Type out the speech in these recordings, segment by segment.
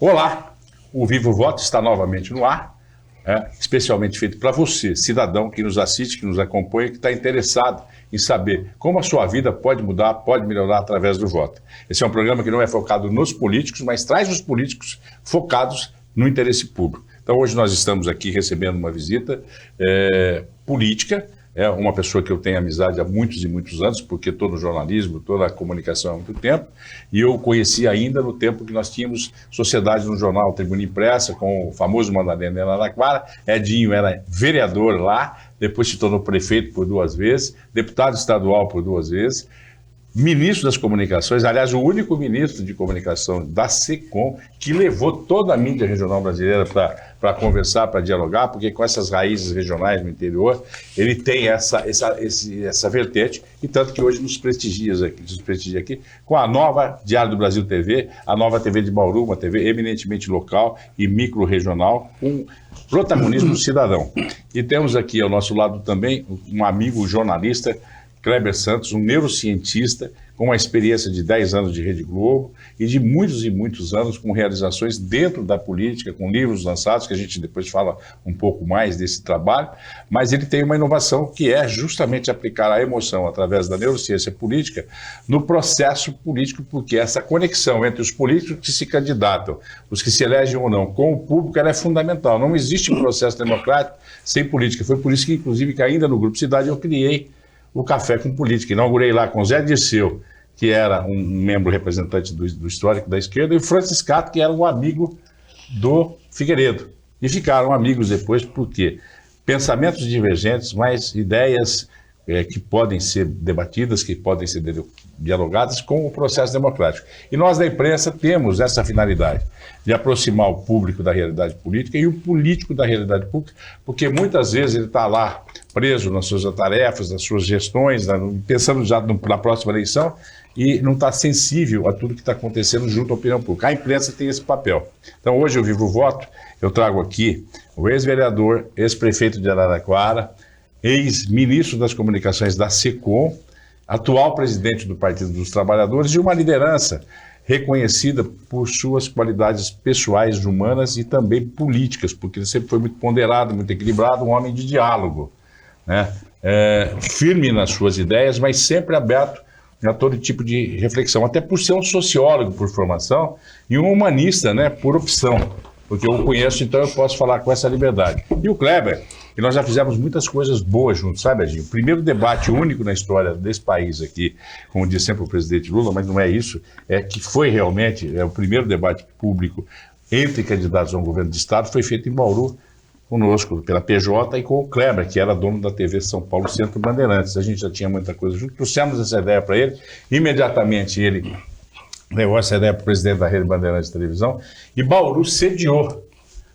Olá, o Vivo Voto está novamente no ar, especialmente feito para você, cidadão que nos assiste, que nos acompanha, que está interessado em saber como a sua vida pode mudar, pode melhorar através do voto. Esse é um programa que não é focado nos políticos, mas traz os políticos focados no interesse público. Então hoje nós estamos aqui recebendo uma visita política, uma pessoa que eu tenho amizade há muitos e muitos anos, porque estou no jornalismo, estou na comunicação há muito tempo, e eu conheci ainda no tempo que nós tínhamos sociedade no jornal Tribuna Impressa, com o famoso Madalena Araraquara. Edinho era vereador lá, depois se tornou prefeito por 2 vezes, deputado estadual por 2 vezes, ministro das comunicações, aliás, o único ministro de comunicação da SECOM que levou toda a mídia regional brasileira para conversar, para dialogar, porque com essas raízes regionais no interior, ele tem essa vertente, e tanto que hoje nos prestigia aqui com a nova Diário do Brasil TV, a nova TV de Bauru, uma TV eminentemente local e micro-regional, com protagonismo do cidadão. E temos aqui ao nosso lado também um amigo jornalista, Kleber Santos, um neurocientista com uma experiência de 10 anos de Rede Globo e de muitos e muitos anos com realizações dentro da política, com livros lançados, que a gente depois fala um pouco mais desse trabalho, mas ele tem uma inovação que é justamente aplicar a emoção através da neurociência política no processo político, porque essa conexão entre os políticos que se candidatam, os que se elegem ou não, com o público, ela é fundamental. Não existe um processo democrático sem política. Foi por isso que, inclusive, que ainda no Grupo Cidade eu criei o Café com Política. Inaugurei lá com Zé Dirceu, que era um membro representante do histórico da esquerda, e o Franciscato, que era um amigo do Figueiredo. E ficaram amigos depois, porque pensamentos divergentes, mas ideias que podem ser debatidas, que podem ser dialogadas com o processo democrático. E nós da imprensa temos essa finalidade de aproximar o público da realidade política e o político da realidade pública, porque muitas vezes ele está lá preso nas suas tarefas, nas suas gestões, pensando já na próxima eleição, e não está sensível a tudo que está acontecendo junto à opinião pública. A imprensa tem esse papel. Então hoje eu Vivo o Voto, eu trago aqui o ex-vereador, ex-prefeito de Araraquara, ex-ministro das comunicações da SECOM, atual presidente do Partido dos Trabalhadores e uma liderança reconhecida por suas qualidades pessoais, humanas e também políticas, porque ele sempre foi muito ponderado, muito equilibrado, um homem de diálogo, né? Firme nas suas ideias, mas sempre aberto a todo tipo de reflexão, até por ser um sociólogo por formação e um humanista, né, por opção, porque eu o conheço, então eu posso falar com essa liberdade. E o Kleber, que nós já fizemos muitas coisas boas juntos, sabe, Edinho? O primeiro debate único na história desse país aqui, como diz sempre o presidente Lula, mas não é isso, é que foi realmente o primeiro debate público entre candidatos a um governo de Estado, foi feito em Bauru, conosco, pela PJ, e com o Kleber, que era dono da TV São Paulo Centro Bandeirantes. A gente já tinha muita coisa junto, trouxemos essa ideia para ele, imediatamente ele levou essa ideia para o presidente da Rede Bandeirantes de Televisão, e Bauru sediou,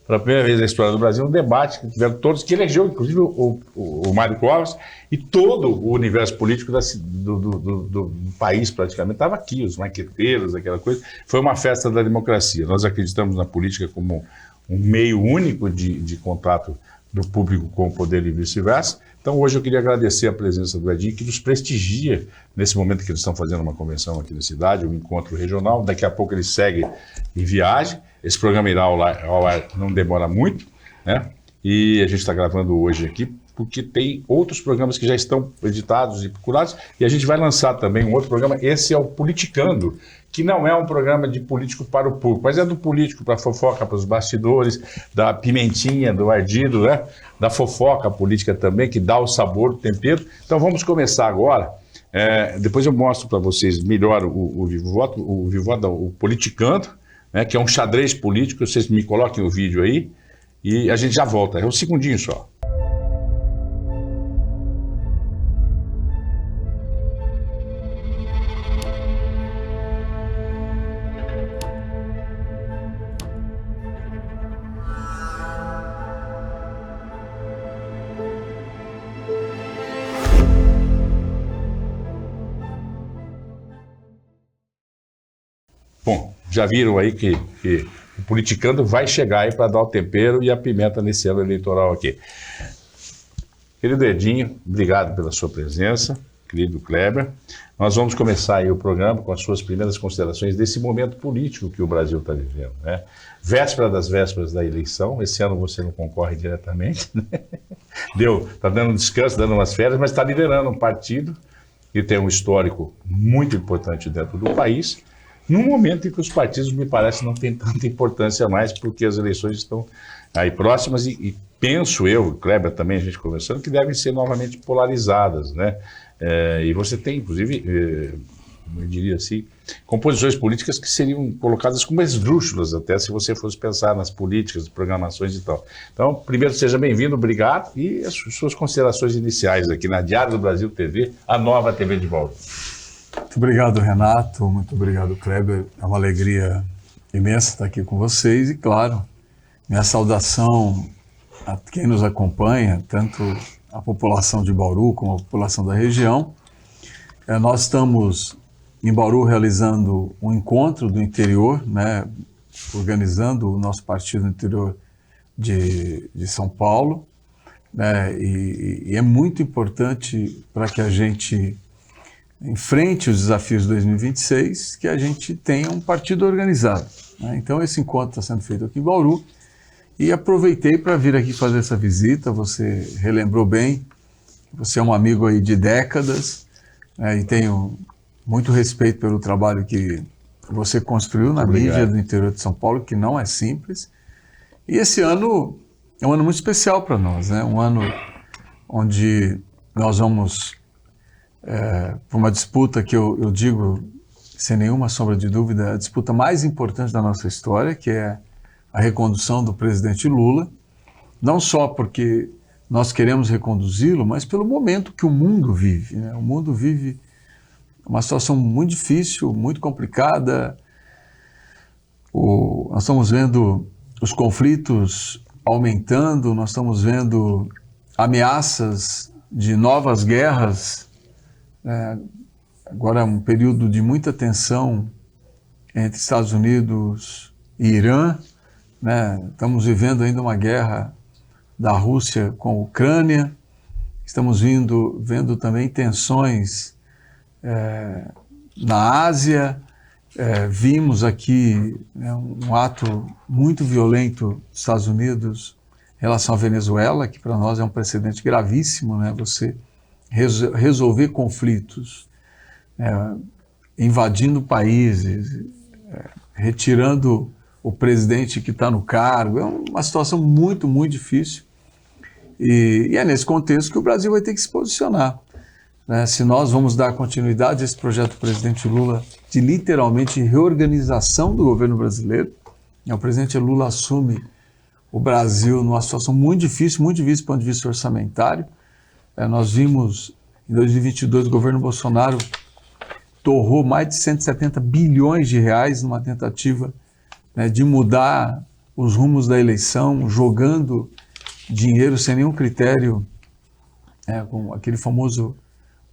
pela primeira vez na história do Brasil, um debate que tiveram todos, que elegeu, inclusive, o Mário Covas, e todo o universo político do país, praticamente, estava aqui, os maqueteiros, aquela coisa. Foi uma festa da democracia. Nós acreditamos na política como um meio único de contato do público com o poder e vice-versa. Então hoje eu queria agradecer a presença do Edinho, que nos prestigia nesse momento que eles estão fazendo uma convenção aqui na cidade, um encontro regional. Daqui a pouco ele segue em viagem. Esse programa irá ao ar, não demora muito, né? E a gente está gravando hoje aqui porque tem outros programas que já estão editados e procurados, e a gente vai lançar também um outro programa. Esse é o Politicando, que não é um programa de político para o público, mas é do político para a fofoca, para os bastidores, da pimentinha, do ardido, né? Da fofoca política também, que dá o sabor, o tempero. Então vamos começar agora. Depois eu mostro para vocês melhor o Vivo Voto, o Politicando, né? Que é um xadrez político. Vocês me coloquem o vídeo aí e a gente já volta. É um segundinho só. Bom, já viram aí que o Politicando vai chegar aí para dar o tempero e a pimenta nesse ano eleitoral aqui. Querido Edinho, obrigado pela sua presença. querido Kleber. Nós vamos começar aí o programa com as suas primeiras considerações desse momento político que o Brasil está vivendo, né? Véspera das vésperas da eleição, esse ano você não concorre diretamente, né? Está dando um descanso, dando umas férias, mas está liderando um partido que tem um histórico muito importante dentro do país, num momento em que os partidos, me parece, não têm tanta importância mais, porque as eleições estão aí próximas e penso eu, Kleber também, a gente conversando, que devem ser novamente polarizadas, né? E você tem, inclusive, eu diria assim, composições políticas que seriam colocadas como esdrúxulas, até se você fosse pensar nas políticas, programações e tal. Então, primeiro, seja bem-vindo, obrigado, e as suas considerações iniciais aqui na Diário do Brasil TV, a nova TV de volta. Muito obrigado, Renato, muito obrigado, Kleber. É uma alegria imensa estar aqui com vocês e, claro, minha saudação a quem nos acompanha, tanto a população de Bauru como a população da região. Nós estamos em Bauru realizando um encontro do interior, né, organizando o nosso partido no interior de São Paulo, né, e é muito importante para que a gente enfrente os desafios de 2026, que a gente tenha um partido organizado, né? Então esse encontro está sendo feito aqui em Bauru e aproveitei para vir aqui fazer essa visita. Você relembrou bem, você é um amigo aí de décadas, né, e tenho muito respeito pelo trabalho que você construiu na mídia do interior de São Paulo, que não é simples. E esse ano é um ano muito especial para nós, né? Um ano onde nós vamos por uma disputa que eu digo, sem nenhuma sombra de dúvida, a disputa mais importante da nossa história, que é a recondução do presidente Lula, não só porque nós queremos reconduzi-lo, mas pelo momento que o mundo vive, né? O mundo vive uma situação muito difícil, muito complicada. Nós estamos vendo os conflitos aumentando, nós estamos vendo ameaças de novas guerras. Agora é um período de muita tensão entre Estados Unidos e Irã, né? Estamos vivendo ainda uma guerra da Rússia com a Ucrânia, estamos vendo também tensões na Ásia. Vimos aqui, né, um ato muito violento dos Estados Unidos em relação à Venezuela, que para nós é um precedente gravíssimo, né? Você resolver conflitos, invadindo países, retirando o presidente que está no cargo, é uma situação muito, muito difícil. E é nesse contexto que o Brasil vai ter que se posicionar, né? Se nós vamos dar continuidade a esse projeto do presidente Lula de literalmente reorganização do governo brasileiro. O presidente Lula assume o Brasil numa situação muito difícil do ponto de vista orçamentário. Nós vimos em 2022 o governo Bolsonaro torrou mais de 170 bilhões de reais numa tentativa, né, de mudar os rumos da eleição, jogando dinheiro sem nenhum critério, com aquele famoso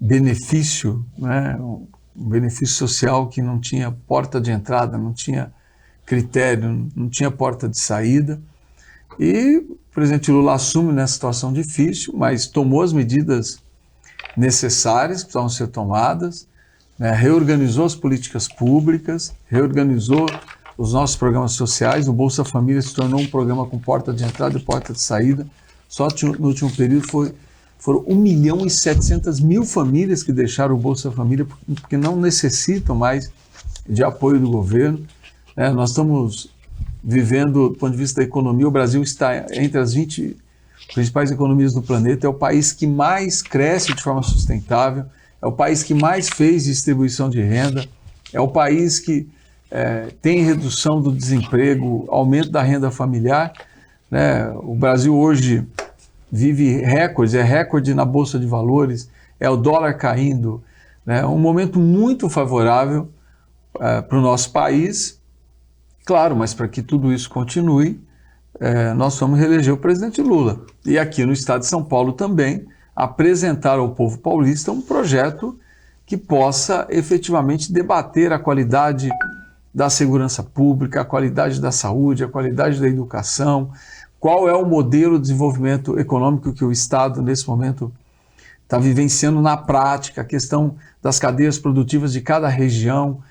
benefício, né, um benefício social que não tinha porta de entrada, não tinha critério, não tinha porta de saída. E o presidente Lula assume nessa situação difícil, mas tomou as medidas necessárias que precisavam ser tomadas, né, reorganizou as políticas públicas, reorganizou os nossos programas sociais. O Bolsa Família se tornou um programa com porta de entrada e porta de saída. Só no último período foram 1.700.000 famílias que deixaram o Bolsa Família porque não necessitam mais de apoio do governo. Nós estamos vivendo, do ponto de vista da economia, o Brasil está entre as 20 principais economias do planeta, é o país que mais cresce de forma sustentável, é o país que mais fez distribuição de renda, é o país que tem redução do desemprego, aumento da renda familiar, né? O Brasil hoje vive recordes, é recorde na Bolsa de Valores, é o dólar caindo, né? Um momento muito favorável para o nosso país, claro, mas para que tudo isso continue, nós vamos reeleger o presidente Lula. E aqui no estado de São Paulo também, apresentar ao povo paulista um projeto que possa efetivamente debater a qualidade da segurança pública, a qualidade da saúde, a qualidade da educação, qual é o modelo de desenvolvimento econômico que o Estado, nesse momento, está vivenciando na prática a questão das cadeias produtivas de cada região,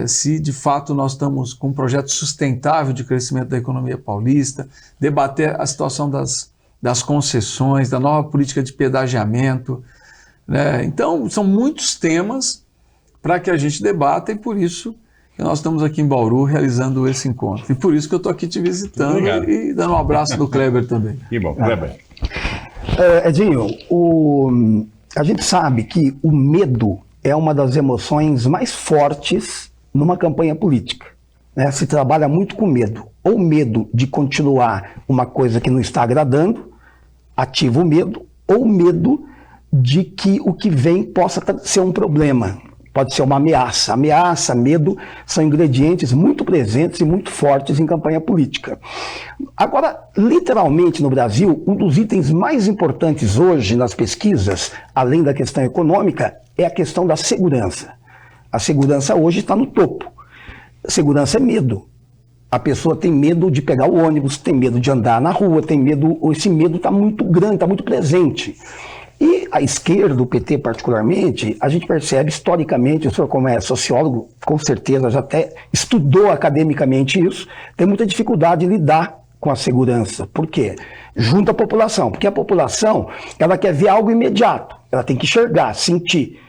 se de fato nós estamos com um projeto sustentável de crescimento da economia paulista, debater a situação das concessões, da nova política de pedagiamento, né? Então, são muitos temas para que a gente debata e por isso que nós estamos aqui em Bauru realizando esse encontro. E por isso que eu estou aqui te visitando e dando um abraço do Kleber também. Que bom, Kleber. Edinho, a gente sabe que o medo é uma das emoções mais fortes numa campanha política, né? Se trabalha muito com medo, ou medo de continuar uma coisa que não está agradando, ativa o medo, ou medo de que o que vem possa ser um problema, pode ser uma ameaça. Ameaça, medo são ingredientes muito presentes e muito fortes em campanha política. Agora, literalmente no Brasil, um dos itens mais importantes hoje nas pesquisas, além da questão econômica, é a questão da segurança. A segurança hoje está no topo. Segurança é medo. A pessoa tem medo de pegar o ônibus, tem medo de andar na rua, tem medo, esse medo está muito grande, está muito presente. E a esquerda, o PT particularmente, a gente percebe historicamente, o senhor como é sociólogo, com certeza já até estudou academicamente isso, tem muita dificuldade em lidar com a segurança. Por quê? Junto à população, porque a população ela quer ver algo imediato, ela tem que enxergar, sentir.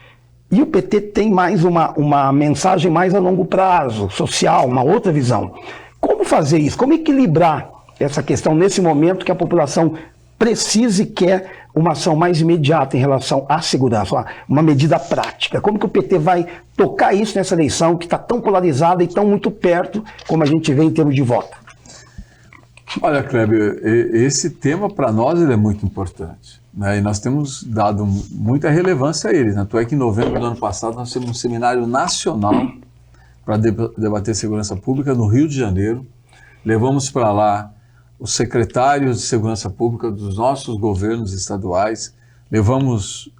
E o PT tem mais uma mensagem mais a longo prazo, social, uma outra visão. Como fazer isso? Como equilibrar essa questão nesse momento que a população precisa e quer uma ação mais imediata em relação à segurança, uma medida prática? Como que o PT vai tocar isso nessa eleição que está tão polarizada e tão muito perto como a gente vê em termos de voto? Olha, Kleber, esse tema para nós ele é muito importante, né? E nós temos dado muita relevância a ele. Tanto é que em novembro do ano passado nós tivemos um seminário nacional para debater segurança pública no Rio de Janeiro. Levamos para lá os secretários de segurança pública dos nossos governos estaduais, levamos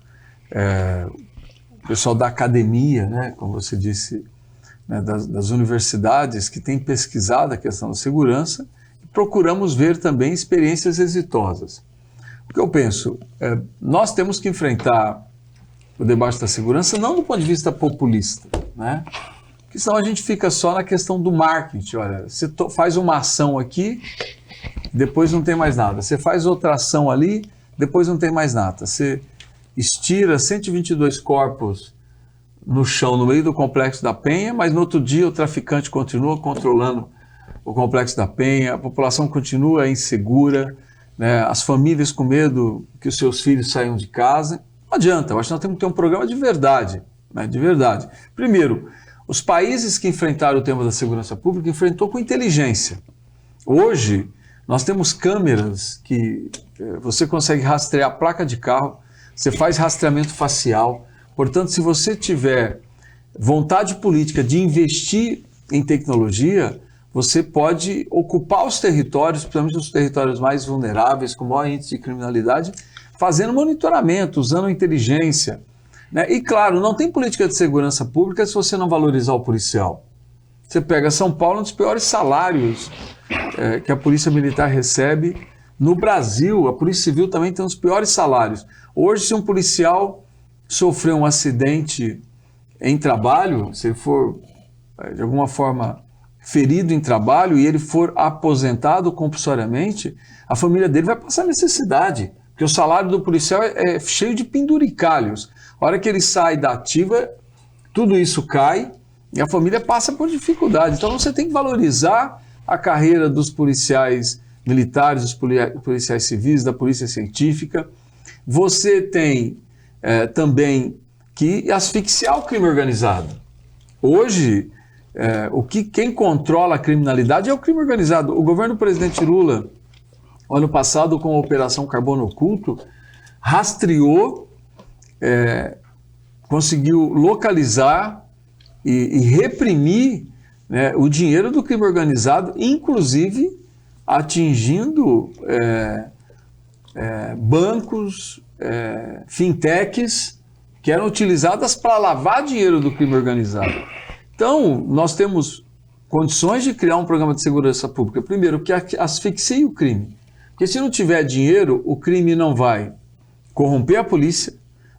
o pessoal da academia, né, como você disse, né, das universidades que têm pesquisado a questão da segurança, e procuramos ver também experiências exitosas. O que eu penso, nós temos que enfrentar o debate da segurança não do ponto de vista populista, né? Porque senão a gente fica só na questão do marketing. Olha, você faz uma ação aqui, depois não tem mais nada. Você faz outra ação ali, depois não tem mais nada. Você estira 122 corpos no chão, no meio do Complexo da Penha, mas no outro dia o traficante continua controlando o Complexo da Penha, a população continua insegura, né? As famílias com medo que os seus filhos saiam de casa. Não adianta, eu acho que nós temos que ter um programa de verdade, né? De verdade. Primeiro, os países que enfrentaram o tema da segurança pública enfrentou com inteligência. Hoje, nós temos câmeras que você consegue rastrear a placa de carro, você faz rastreamento facial. Portanto, se você tiver vontade política de investir em tecnologia, você pode ocupar os territórios, principalmente os territórios mais vulneráveis, com maior índice de criminalidade, fazendo monitoramento, usando inteligência, né? E claro, não tem política de segurança pública se você não valorizar o policial. Você pega São Paulo, um dos piores salários que a Polícia Militar recebe no Brasil. A Polícia Civil também tem os piores salários. Hoje, se um policial sofrer um acidente em trabalho, se ele for de alguma forma ferido em trabalho e ele for aposentado compulsoriamente, a família dele vai passar necessidade, porque o salário do policial é cheio de penduricalhos. A hora que ele sai da ativa, tudo isso cai e a família passa por dificuldade. Então você tem que valorizar a carreira dos policiais militares, dos policiais civis, da polícia científica. Você tem também que asfixiar o crime organizado. Hoje, quem controla a criminalidade é o crime organizado. O governo do presidente Lula, ano passado, com a Operação Carbono Oculto, rastreou, conseguiu localizar e reprimir, né, o dinheiro do crime organizado, inclusive atingindo bancos, fintechs, que eram utilizadas para lavar dinheiro do crime organizado. Então, nós temos condições de criar um programa de segurança pública, primeiro, que asfixie o crime. Porque se não tiver dinheiro, o crime não vai corromper a polícia,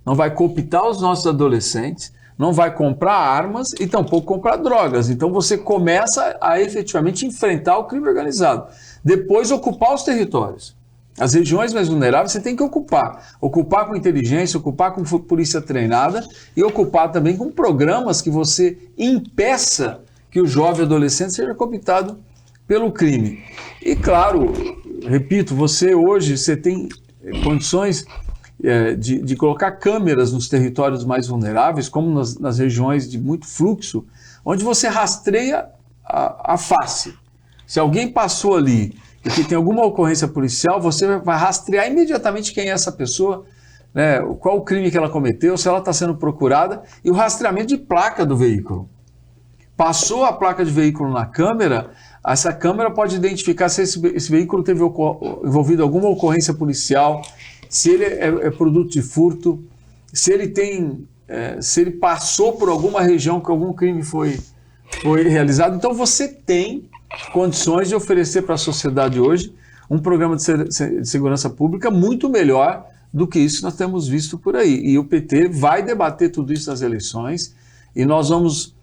não vai cooptar os nossos adolescentes, não vai comprar armas e tampouco comprar drogas. Então você começa a efetivamente enfrentar o crime organizado. Depois ocupar os territórios. As regiões mais vulneráveis você tem que ocupar. Ocupar com inteligência, ocupar com polícia treinada e ocupar também com programas que você impeça que o jovem adolescente seja cooptado pelo crime. E claro, repito, você tem condições de colocar câmeras nos territórios mais vulneráveis, como nas regiões de muito fluxo, onde você rastreia a face. Se alguém passou ali e que tem alguma ocorrência policial, você vai rastrear imediatamente quem é essa pessoa, né, qual o crime que ela cometeu, se ela está sendo procurada, e o rastreamento de placa do veículo. Passou a placa de veículo na câmera, essa câmera pode identificar se esse veículo teve envolvido alguma ocorrência policial, se ele é produto de furto, se ele passou por alguma região que algum crime foi realizado. Então você tem condições de oferecer para a sociedade hoje um programa de segurança pública muito melhor do que isso que nós temos visto por aí. E o PT vai debater tudo isso nas eleições e nós vamos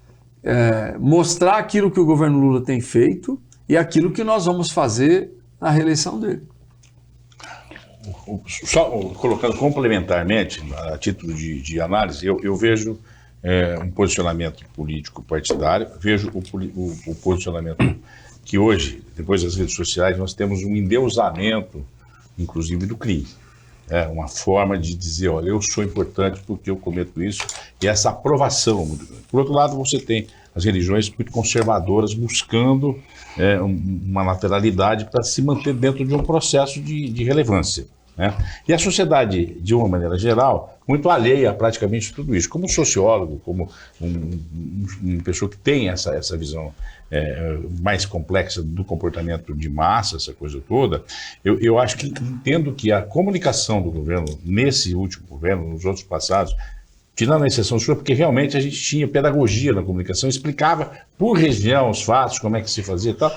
mostrar aquilo que o governo Lula tem feito e aquilo que nós vamos fazer na reeleição dele. Só colocando complementarmente, a título de análise, eu vejo um posicionamento político partidário, vejo o posicionamento que hoje, depois das redes sociais, nós temos um endeusamento, inclusive, do crime. Uma forma de dizer, olha, eu sou importante porque eu cometo isso, e essa aprovação muito grande. Por outro lado, você tem as religiões muito conservadoras buscando uma lateralidade para se manter dentro de um processo de relevância. Né? E a sociedade, de uma maneira geral, muito alheia a praticamente tudo isso. Como sociólogo, como uma pessoa que tem essa visão mais complexa do comportamento de massa, essa coisa toda, eu acho que entendo que a comunicação do governo, nesse último governo, nos outros passados, tirando a exceção sua, porque realmente a gente tinha pedagogia na comunicação, explicava por região os fatos, como é que se fazia e tal,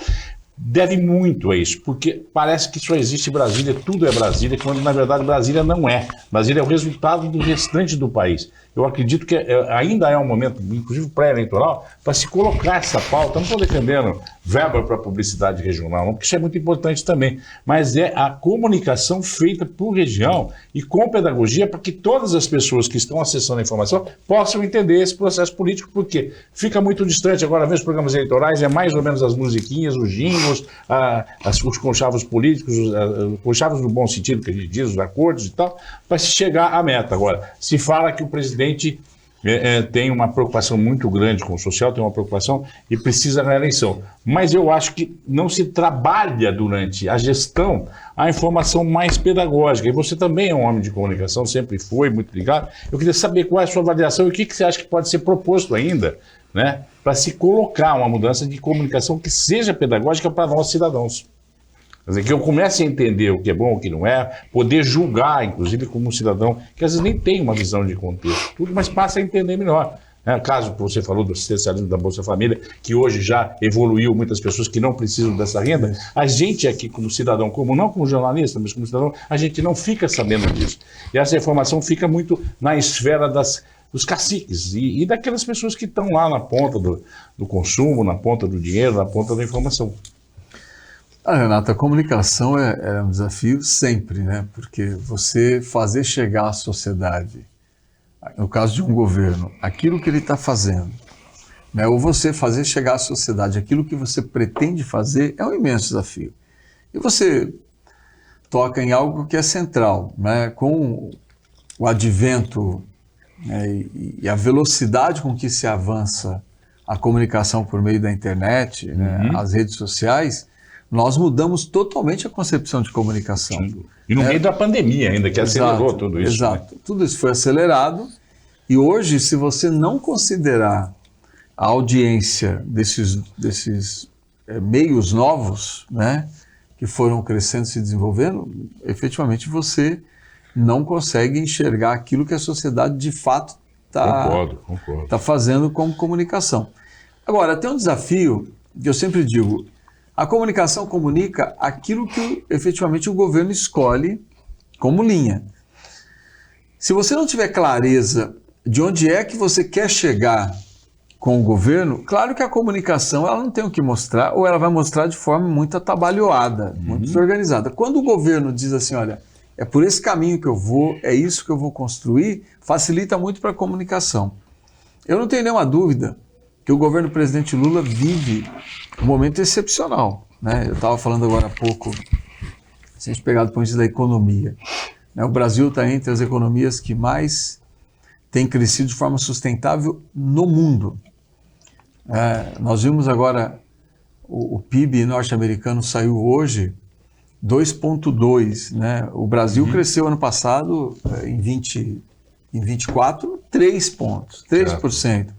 deve muito a isso, porque parece que só existe Brasília, tudo é Brasília, quando na verdade Brasília não é. Brasília é o resultado do restante do país. Eu acredito que ainda é um momento, inclusive pré-eleitoral, para se colocar essa pauta. Não estou defendendo verba para publicidade regional, não, porque isso é muito importante também, mas é a comunicação feita por região e com pedagogia para que todas as pessoas que estão acessando a informação possam entender esse processo político, porque fica muito distante. Agora, vê os programas eleitorais, é mais ou menos as musiquinhas, os jingles, os conchavos políticos, os conchavos no bom sentido que a gente diz, os acordos e tal, para se chegar à meta. Agora, se fala que o presidente tem uma preocupação muito grande com o social, tem uma preocupação e precisa na eleição. Mas eu acho que não se trabalha durante a gestão a informação mais pedagógica. E você também é um homem de comunicação, sempre foi muito ligado. Eu queria saber qual é a sua avaliação e o que você acha que pode ser proposto ainda, né, para se colocar uma mudança de comunicação que seja pedagógica para nós cidadãos. Quer dizer, que eu comece a entender o que é bom, o que não é, poder julgar, inclusive, como um cidadão que às vezes nem tem uma visão de contexto, tudo, mas passa a entender melhor. Caso que você falou do assistencialismo da Bolsa Família, que hoje já evoluiu muitas pessoas que não precisam dessa renda, a gente aqui como cidadão comum, não como jornalista, mas como cidadão, a gente não fica sabendo disso. E essa informação fica muito na esfera dos caciques e daquelas pessoas que estão lá na ponta do consumo, na ponta do dinheiro, na ponta da informação. Renato, a comunicação é um desafio sempre, né? Porque você fazer chegar à sociedade, no caso de um governo, aquilo que ele está fazendo, né? Ou você fazer chegar à sociedade aquilo que você pretende fazer, é um imenso desafio. E você toca em algo que é central, né? Com o advento, né, e a velocidade com que se avança a comunicação por meio da internet, né, as redes sociais, nós mudamos totalmente a concepção de comunicação. Sim. E no meio da pandemia ainda, que acelerou tudo isso. Exato, né? Tudo isso foi acelerado e hoje, se você não considerar a audiência desses meios novos, né, que foram crescendo, se desenvolvendo, efetivamente você não consegue enxergar aquilo que a sociedade de fato está fazendo como comunicação. Agora, tem um desafio que eu sempre digo: a comunicação comunica aquilo que efetivamente o governo escolhe como linha. Se você não tiver clareza de onde é que você quer chegar com o governo, claro que a comunicação ela não tem o que mostrar, ou ela vai mostrar de forma muito atabalhoada, muito desorganizada. Quando o governo diz assim, olha, é por esse caminho que eu vou, é isso que eu vou construir, facilita muito para a comunicação. Eu não tenho nenhuma dúvida que o governo do presidente Lula vive um momento excepcional, né? Eu estava falando agora há pouco, se a gente pegar do ponto de vista da economia, né? O Brasil está entre as economias que mais têm crescido de forma sustentável no mundo. Nós vimos agora o PIB norte-americano saiu hoje 2,2, né? O Brasil cresceu ano passado em 24, 3 pontos, 3%.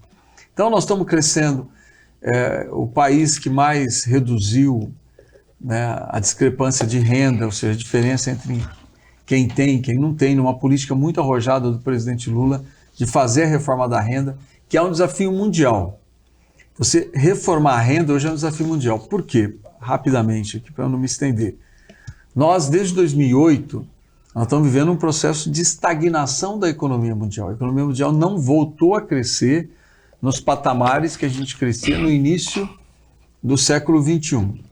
Então nós estamos crescendo, o país que mais reduziu, né, a discrepância de renda, ou seja, a diferença entre quem tem e quem não tem, numa política muito arrojada do presidente Lula de fazer a reforma da renda, que é um desafio mundial. Você reformar a renda hoje é um desafio mundial. Por quê? Rapidamente, aqui para eu não me estender. Nós, desde 2008, nós estamos vivendo um processo de estagnação da economia mundial. A economia mundial não voltou a crescer nos patamares que a gente crescia no início do século XXI.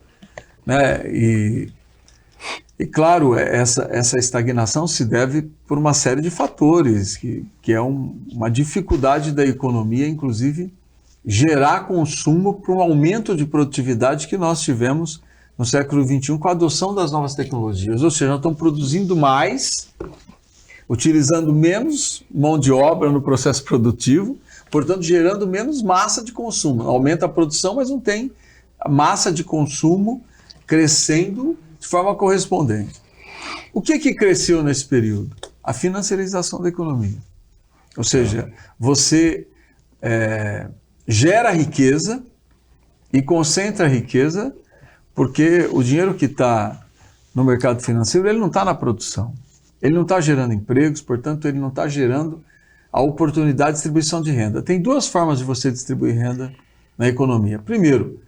Né? E claro, essa estagnação se deve por uma série de fatores, que é uma dificuldade da economia, inclusive, gerar consumo para um aumento de produtividade que nós tivemos no século XXI com a adoção das novas tecnologias. Ou seja, nós estamos produzindo mais, utilizando menos mão de obra no processo produtivo, portanto, gerando menos massa de consumo. Aumenta a produção, mas não tem a massa de consumo crescendo de forma correspondente. O que cresceu nesse período? A financiarização da economia. Ou seja, você gera riqueza e concentra a riqueza porque o dinheiro que está no mercado financeiro, ele não está na produção. Ele não está gerando empregos, portanto, ele não está gerando a oportunidade de distribuição de renda. Tem duas formas de você distribuir renda na economia. Primeiro,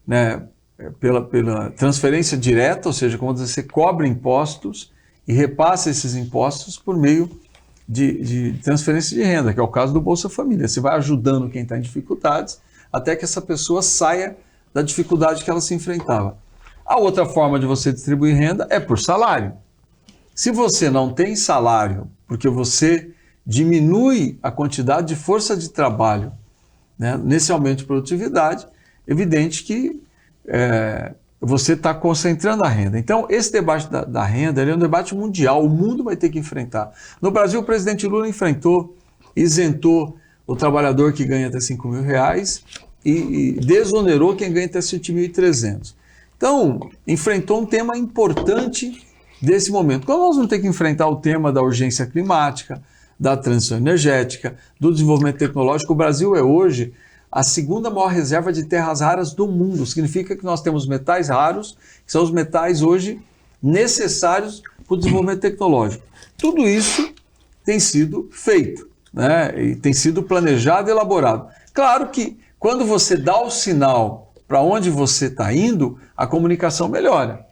né, pela transferência direta, ou seja, quando você cobra impostos e repassa esses impostos por meio de transferência de renda, que é o caso do Bolsa Família. Você vai ajudando quem está em dificuldades até que essa pessoa saia da dificuldade que ela se enfrentava. A outra forma de você distribuir renda é por salário. Se você não tem salário, porque você diminui a quantidade de força de trabalho, né, nesse aumento de produtividade, evidente que você está concentrando a renda. Então, esse debate da renda é um debate mundial, o mundo vai ter que enfrentar. No Brasil, o presidente Lula isentou o trabalhador que ganha até R$5.000 e desonerou quem ganha até R$7.300. Então, enfrentou um tema importante desse momento. Quando nós vamos ter que enfrentar o tema da urgência climática, da transição energética, do desenvolvimento tecnológico, o Brasil é hoje a segunda maior reserva de terras raras do mundo. Significa que nós temos metais raros, que são os metais hoje necessários para o desenvolvimento tecnológico. Tudo isso tem sido feito, né? E tem sido planejado e elaborado. Claro que quando você dá o sinal para onde você está indo, a comunicação melhora.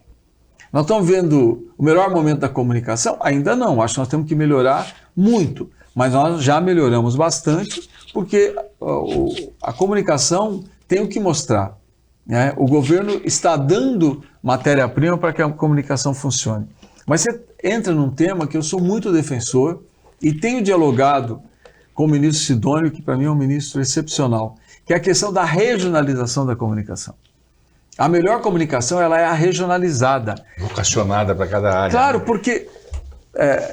Nós estamos vendo o melhor momento da comunicação? Ainda não, acho que nós temos que melhorar muito, mas nós já melhoramos bastante, porque a comunicação tem o que mostrar, né? O governo está dando matéria-prima para que a comunicação funcione. Mas você entra num tema que eu sou muito defensor e tenho dialogado com o ministro Sidônio, que para mim é um ministro excepcional, que é a questão da regionalização da comunicação. A melhor comunicação ela é a regionalizada. Vocacionada para cada área. Claro, porque,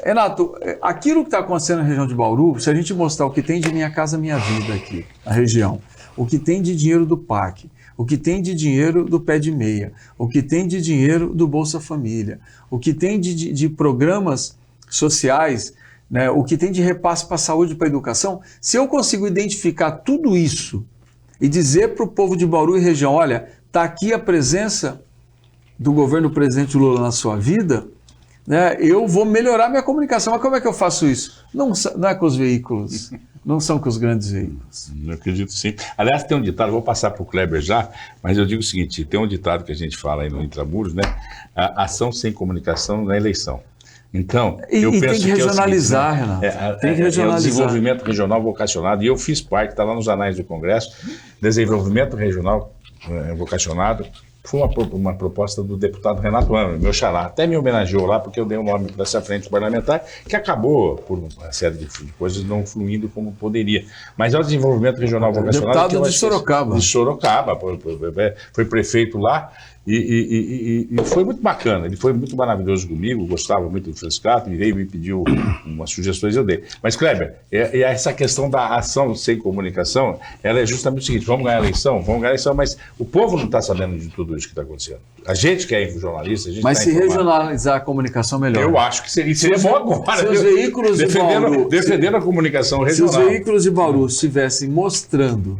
Renato, aquilo que está acontecendo na região de Bauru, se a gente mostrar o que tem de Minha Casa Minha Vida aqui, na região, o que tem de dinheiro do PAC, o que tem de dinheiro do Pé de Meia, o que tem de dinheiro do Bolsa Família, o que tem de programas sociais, né, o que tem de repasse para a saúde e para a educação, se eu consigo identificar tudo isso e dizer para o povo de Bauru e região, olha, está aqui a presença do governo do presidente Lula na sua vida, né, eu vou melhorar minha comunicação. Mas como é que eu faço isso? Não é com os veículos, não são com os grandes veículos. Eu acredito sim. Aliás, tem um ditado, vou passar para o Kleber já, mas eu digo o seguinte, tem um ditado que a gente fala aí no Intramuros, né? A ação sem comunicação na eleição. Então, E eu penso tem que regionalizar, é o seguinte, Renato. Tem que regionalizar. É o desenvolvimento regional vocacionado, e eu fiz parte, está lá nos anais do Congresso, desenvolvimento regional vocacionado. Foi uma proposta do deputado Renato Amer, meu xará. Até me homenageou lá, porque eu dei o nome para essa frente parlamentar, que acabou, por uma série de coisas, não fluindo como poderia. Mas é o desenvolvimento regional vocacionado. Deputado de Sorocaba. De Sorocaba, foi prefeito lá. E foi muito bacana, ele foi muito maravilhoso comigo, gostava muito do Frescato, e veio me pediu umas sugestões, eu dei. Mas, Kleber, essa questão da ação sem comunicação, ela é justamente o seguinte: vamos ganhar a eleição, mas o povo não está sabendo de tudo isso que está acontecendo. A gente que é jornalista, a gente mas tá se informado. regionalizar a comunicação melhor. Eu acho que seria bom agora. Se os veículos de Bauru, defendendo a comunicação regional. Se os veículos de Bauru estivessem mostrando,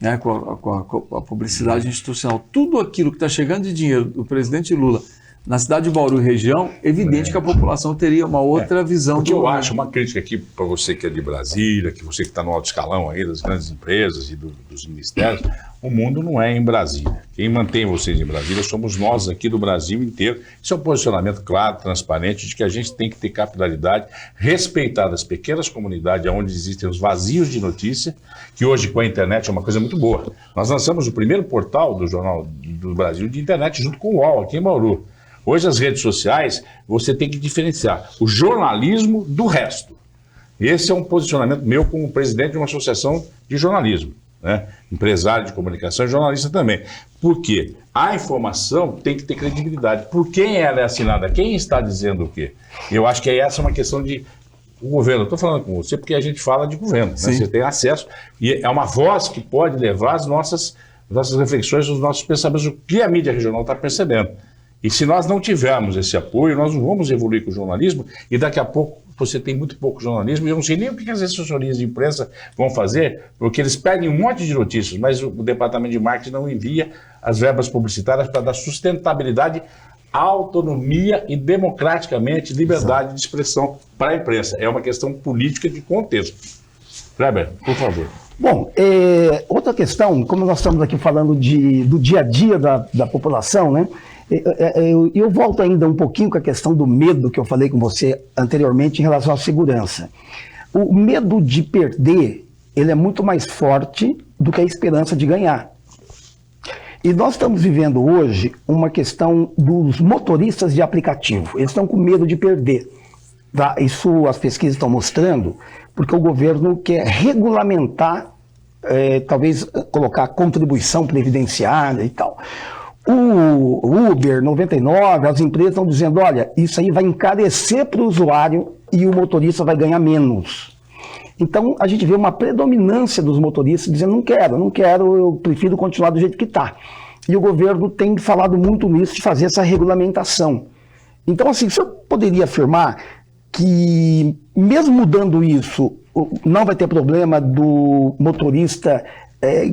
né, com a publicidade institucional, tudo aquilo que está chegando de dinheiro do presidente Lula na cidade de Bauru e região, evidente que a população teria uma outra visão. Porque eu acho, uma crítica aqui para você que é de Brasília, que você que está no alto escalão aí das grandes empresas e dos ministérios, o mundo não é em Brasília. Quem mantém vocês em Brasília somos nós aqui do Brasil inteiro. Isso é um posicionamento claro, transparente, de que a gente tem que ter capilaridade, respeitar as pequenas comunidades onde existem os vazios de notícia, que hoje com a internet é uma coisa muito boa. Nós lançamos o primeiro portal do Jornal do Brasil de internet junto com o UOL, aqui em Bauru. Hoje as redes sociais, você tem que diferenciar o jornalismo do resto. Esse é um posicionamento meu como presidente de uma associação de jornalismo, né? Empresário de comunicação e jornalista também. Porque a informação tem que ter credibilidade. Por quem ela é assinada? Quem está dizendo o quê? Eu acho que essa é uma questão de... O governo, eu estou falando com você porque a gente fala de governo, né? Você tem acesso e é uma voz que pode levar as nossas reflexões, os nossos pensamentos, o que a mídia regional está percebendo. E se nós não tivermos esse apoio, nós não vamos evoluir com o jornalismo, e daqui a pouco você tem muito pouco jornalismo, e eu não sei nem o que as assessorias de imprensa vão fazer, porque eles pedem um monte de notícias, mas o departamento de marketing não envia as verbas publicitárias para dar sustentabilidade, autonomia e democraticamente liberdade de expressão para a imprensa. É uma questão política de contexto. Kleber, por favor. Bom, outra questão, como nós estamos aqui falando do dia a dia da população, né? Eu volto ainda um pouquinho com a questão do medo que eu falei com você anteriormente em relação à segurança. O medo de perder, ele é muito mais forte do que a esperança de ganhar. E nós estamos vivendo hoje uma questão dos motoristas de aplicativo. Eles estão com medo de perder. Tá? Isso as pesquisas estão mostrando, porque o governo quer regulamentar, talvez colocar contribuição previdenciária e tal. O Uber 99, as empresas estão dizendo, olha, isso aí vai encarecer para o usuário e o motorista vai ganhar menos. Então, a gente vê uma predominância dos motoristas dizendo, não quero, eu prefiro continuar do jeito que está. E o governo tem falado muito nisso, de fazer essa regulamentação. Então, assim, o senhor poderia afirmar que, mesmo mudando isso, não vai ter problema do motorista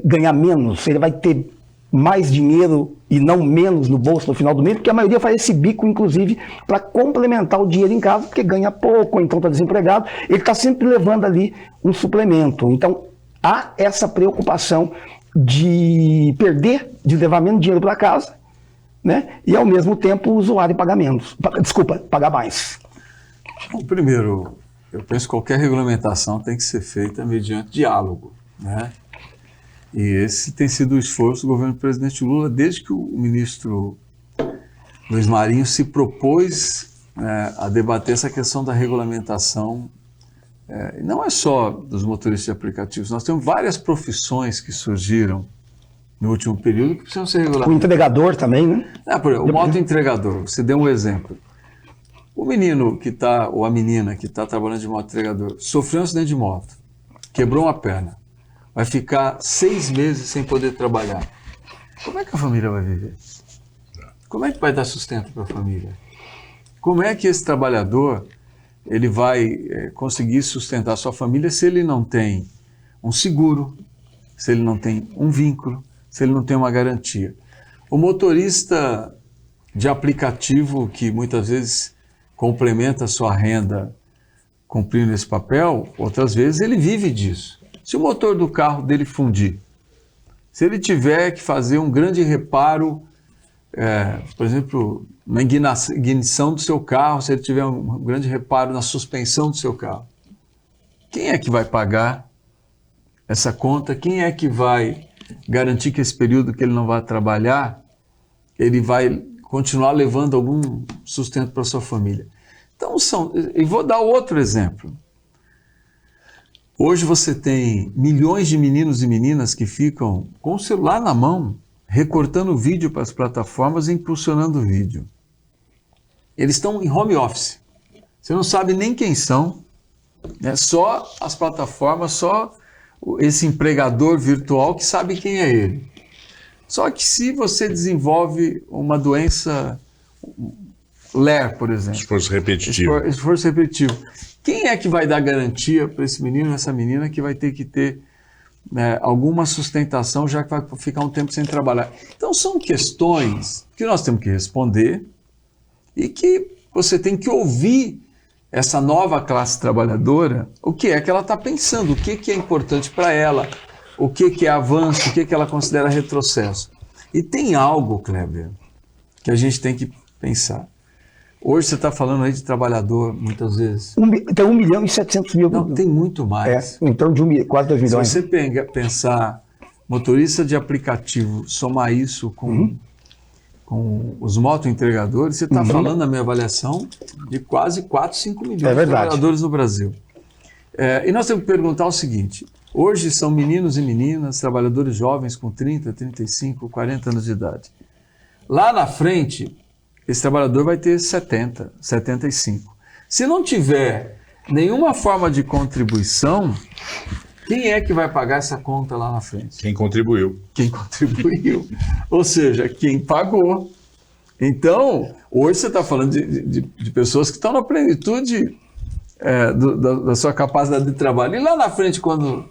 ganhar menos, ele vai ter mais dinheiro e não menos no bolso no final do mês, porque a maioria faz esse bico, inclusive, para complementar o dinheiro em casa, porque ganha pouco, ou então está desempregado, ele está sempre levando ali um suplemento. Então, há essa preocupação de perder, de levar menos dinheiro para casa, né? E, ao mesmo tempo, o usuário pagar menos. Pagar mais. Bom, primeiro, eu penso que qualquer regulamentação tem que ser feita mediante diálogo, né? E esse tem sido o esforço do governo do presidente Lula desde que o ministro Luiz Marinho se propôs a debater essa questão da regulamentação. Não é só dos motoristas de aplicativos, nós temos várias profissões que surgiram no último período que precisam ser regulamentadas. O entregador também, né? Por exemplo, o moto-entregador, você deu um exemplo. O menino que está, ou a menina que está trabalhando de moto-entregador, sofreu um acidente de moto, quebrou uma perna, vai ficar 6 meses sem poder trabalhar. Como é que a família vai viver? Como é que vai dar sustento para a família? Como é que esse trabalhador ele vai conseguir sustentar a sua família se ele não tem um seguro, se ele não tem um vínculo, se ele não tem uma garantia? O motorista de aplicativo que muitas vezes complementa a sua renda cumprindo esse papel, outras vezes ele vive disso. Se o motor do carro dele fundir, se ele tiver que fazer um grande reparo por exemplo, na ignição do seu carro, se ele tiver um grande reparo na suspensão do seu carro. Quem é que vai pagar essa conta? Quem é que vai garantir que esse período que ele não vai trabalhar, ele vai continuar levando algum sustento para sua família? Então, e vou dar outro exemplo. Hoje você tem milhões de meninos e meninas que ficam com o celular na mão, recortando o vídeo para as plataformas e impulsionando o vídeo. Eles estão em home office. Você não sabe nem quem são, né? Só as plataformas, só esse empregador virtual que sabe quem é ele. Só que se você desenvolve uma doença LER, por exemplo. Esforço repetitivo. Esforço repetitivo. Quem é que vai dar garantia para esse menino, essa menina que vai ter que ter alguma sustentação, já que vai ficar um tempo sem trabalhar? Então são questões que nós temos que responder e que você tem que ouvir essa nova classe trabalhadora, o que é que ela está pensando, o que é importante para ela, o que é avanço, o que ela considera retrocesso. E tem algo, Kleber, que a gente tem que pensar. Hoje você está falando aí de trabalhador, muitas vezes. Tem 1.700.000. Não, tem muito mais. Em torno de quase 2 milhões. Se você pensar motorista de aplicativo, somar isso com os motoentregadores, você está falando, na minha avaliação, de quase 4, 5 milhões de trabalhadores no Brasil. E nós temos que perguntar o seguinte: hoje são meninos e meninas, trabalhadores jovens com 30, 35, 40 anos de idade. Lá na frente, esse trabalhador vai ter 70, 75. Se não tiver nenhuma forma de contribuição, quem é que vai pagar essa conta lá na frente? Quem contribuiu. Quem contribuiu. Ou seja, quem pagou. Então, hoje você está falando de pessoas que estão na plenitude da sua capacidade de trabalho. E lá na frente, quando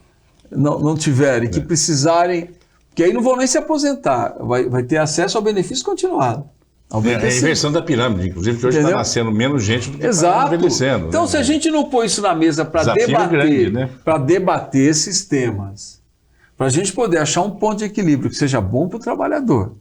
não tiverem, que precisarem, que aí não vão nem se aposentar, vai ter acesso ao benefício continuado. É a inversão da pirâmide, inclusive, que hoje está nascendo menos gente do que está envelhecendo. Então, se a gente não pôr isso na mesa para debater, debater esses temas, para a gente poder achar um ponto de equilíbrio que seja bom para o trabalhador,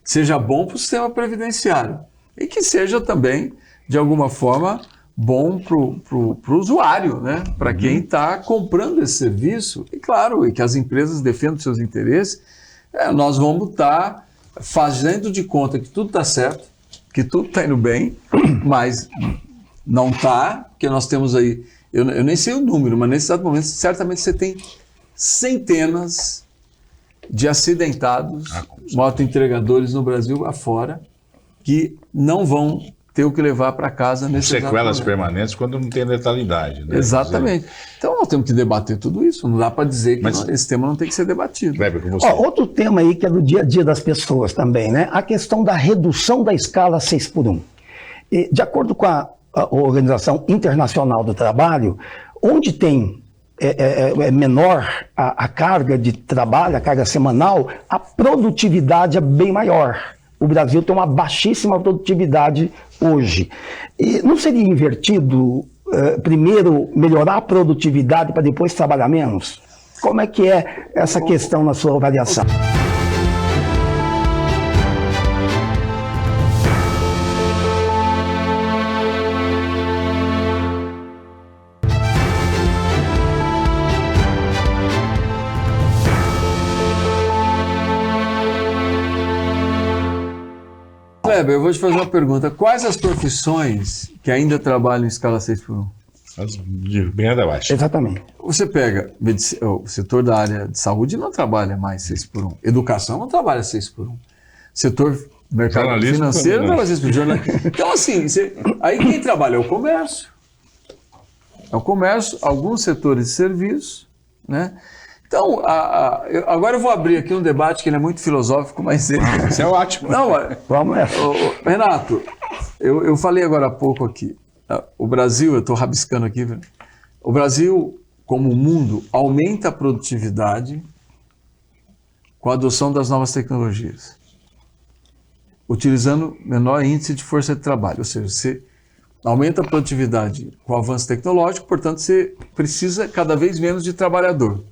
que seja bom para o sistema previdenciário e que seja também, de alguma forma, bom para o usuário, né? Para quem está comprando esse serviço, e claro, e que as empresas defendam seus interesses, nós vamos estar fazendo de conta que tudo está certo, que tudo está indo bem, mas não está, porque nós temos aí, eu nem sei o número, mas nesse exato momento, certamente você tem centenas de acidentados, motoentregadores no Brasil afora, que não vão ter o que levar para casa nesse exato momento. Sequelas permanentes quando não tem letalidade. Né? Exatamente. Então nós temos que debater tudo isso. Não dá para dizer que esse tema não tem que ser debatido. Outro tema aí que é do dia a dia das pessoas também, né? A questão da redução da escala 6x1. De acordo com a Organização Internacional do Trabalho, onde tem menor a carga de trabalho, a carga semanal, a produtividade é bem maior. O Brasil tem uma baixíssima produtividade hoje. E não seria invertido, primeiro, melhorar a produtividade para depois trabalhar menos? Como é que é essa questão na sua avaliação? Kleber, eu vou te fazer uma pergunta. Quais as profissões que ainda trabalham em escala 6x1? As de bem abaixo. Exatamente. Você pega o setor da área de saúde não trabalha mais 6x1. Educação não trabalha 6x1. Setor mercado financeiro não trabalha 6x1. Então, assim, aí quem trabalha é o comércio. É o comércio, alguns setores de serviço, né? Então, agora eu vou abrir aqui um debate que ele é muito filosófico, mas isso é ótimo. Não, vamos Renato, eu falei agora há pouco aqui, o Brasil, eu estou rabiscando aqui, o Brasil, como mundo, aumenta a produtividade com a adoção das novas tecnologias, utilizando menor índice de força de trabalho, ou seja, você aumenta a produtividade com o avanço tecnológico, portanto, você precisa cada vez menos de trabalhador.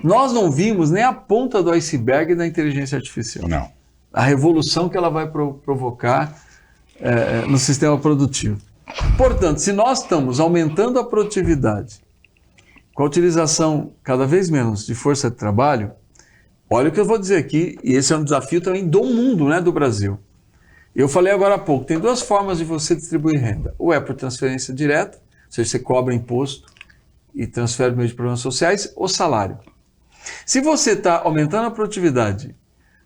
Nós não vimos nem a ponta do iceberg da inteligência artificial. Não. a revolução que ela vai provocar no sistema produtivo. Portanto, se nós estamos aumentando a produtividade com a utilização cada vez menos de força de trabalho, olha o que eu vou dizer aqui, e esse é um desafio também do mundo, não é do Brasil. Eu falei agora há pouco, tem 2 formas de você distribuir renda. Ou é por transferência direta, ou seja, você cobra imposto e transfere meio de programas sociais, ou salário. Se você está aumentando a produtividade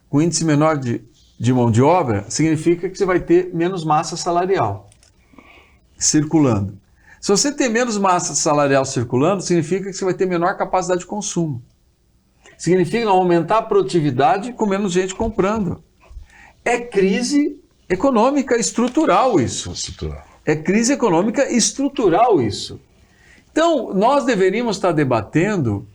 com índice menor de mão de obra, significa que você vai ter menos massa salarial circulando. Se você tem menos massa salarial circulando, significa que você vai ter menor capacidade de consumo. Significa aumentar a produtividade com menos gente comprando. É crise econômica estrutural isso. É crise econômica estrutural isso. Então, nós deveríamos estar debatendo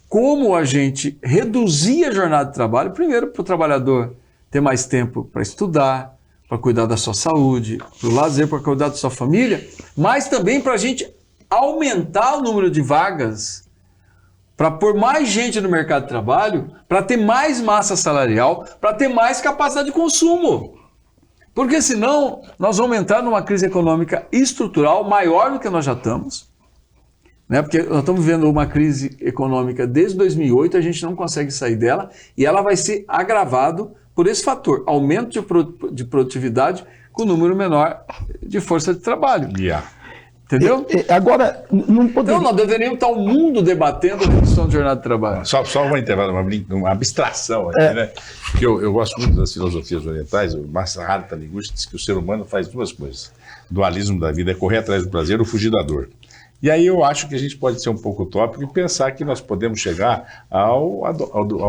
como a gente reduzir a jornada de trabalho, primeiro para o trabalhador ter mais tempo para estudar, para cuidar da sua saúde, para o lazer, para cuidar da sua família, mas também para a gente aumentar o número de vagas, para pôr mais gente no mercado de trabalho, para ter mais massa salarial, para ter mais capacidade de consumo. Porque senão nós vamos entrar numa crise econômica estrutural maior do que nós já estamos, né? Porque nós estamos vivendo uma crise econômica desde 2008, a gente não consegue sair dela e ela vai ser agravada por esse fator, aumento de produtividade com número menor de força de trabalho. Entendeu? Agora, não poderia... Então, nós deveríamos estar o mundo debatendo a redução de jornada de trabalho. Só uma intervalo, uma abstração aqui, né? Porque eu gosto muito das filosofias orientais. O Masaharu Taniguchi diz que o ser humano faz 2 coisas. Dualismo da vida é correr atrás do prazer ou fugir da dor. E aí eu acho que a gente pode ser um pouco utópico e pensar que nós podemos chegar ao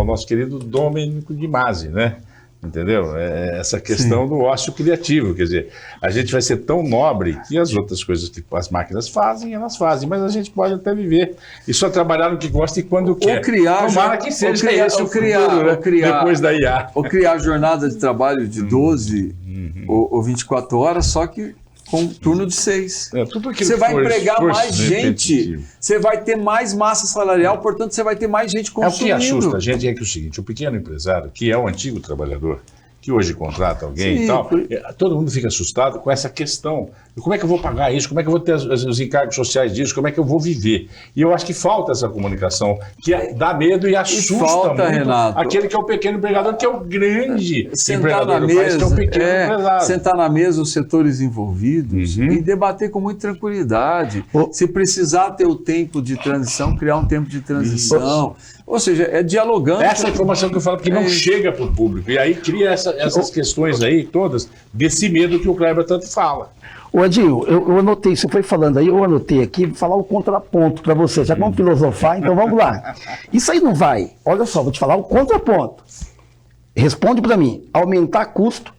nosso querido Domenico de Masi, né? Entendeu? Essa questão do ócio criativo, quer dizer, a gente vai ser tão nobre que as outras coisas que as máquinas fazem, elas fazem, mas a gente pode até viver e só trabalhar no que gosta e quando quer. Tomara que seja esse o futuro, né? Depois da IA. Ou criar jornada de trabalho de 12 ou 24 horas, só que com turno de 6. Você vai empregar mais gente, você vai ter mais massa salarial, portanto você vai ter mais gente consumindo. O que assusta a gente é que o seguinte, o pequeno empresário, que é o antigo trabalhador, que hoje contrata alguém e tal, todo mundo fica assustado com essa questão. Como é que eu vou pagar isso? Como é que eu vou ter os encargos sociais disso? Como é que eu vou viver? E eu acho que falta essa comunicação, que dá medo e assusta muito Renato, aquele que é o pequeno empregador, que é o grande empregador do país, que é o pequeno empresário. Sentar na mesa os setores envolvidos e debater com muita tranquilidade. Se precisar ter o tempo de transição, criar um tempo de transição. Ou seja, é dialogando. Essa informação que eu falo que não chega para o público. E aí cria essas questões aí todas desse medo que o Kleber tanto fala. Ô Adil, eu anotei, você foi falando aí, eu anotei aqui, vou falar o contraponto para você. Já vamos filosofar, então vamos lá. Isso aí não vai. Olha só, vou te falar o contraponto. Responde para mim. Aumentar custo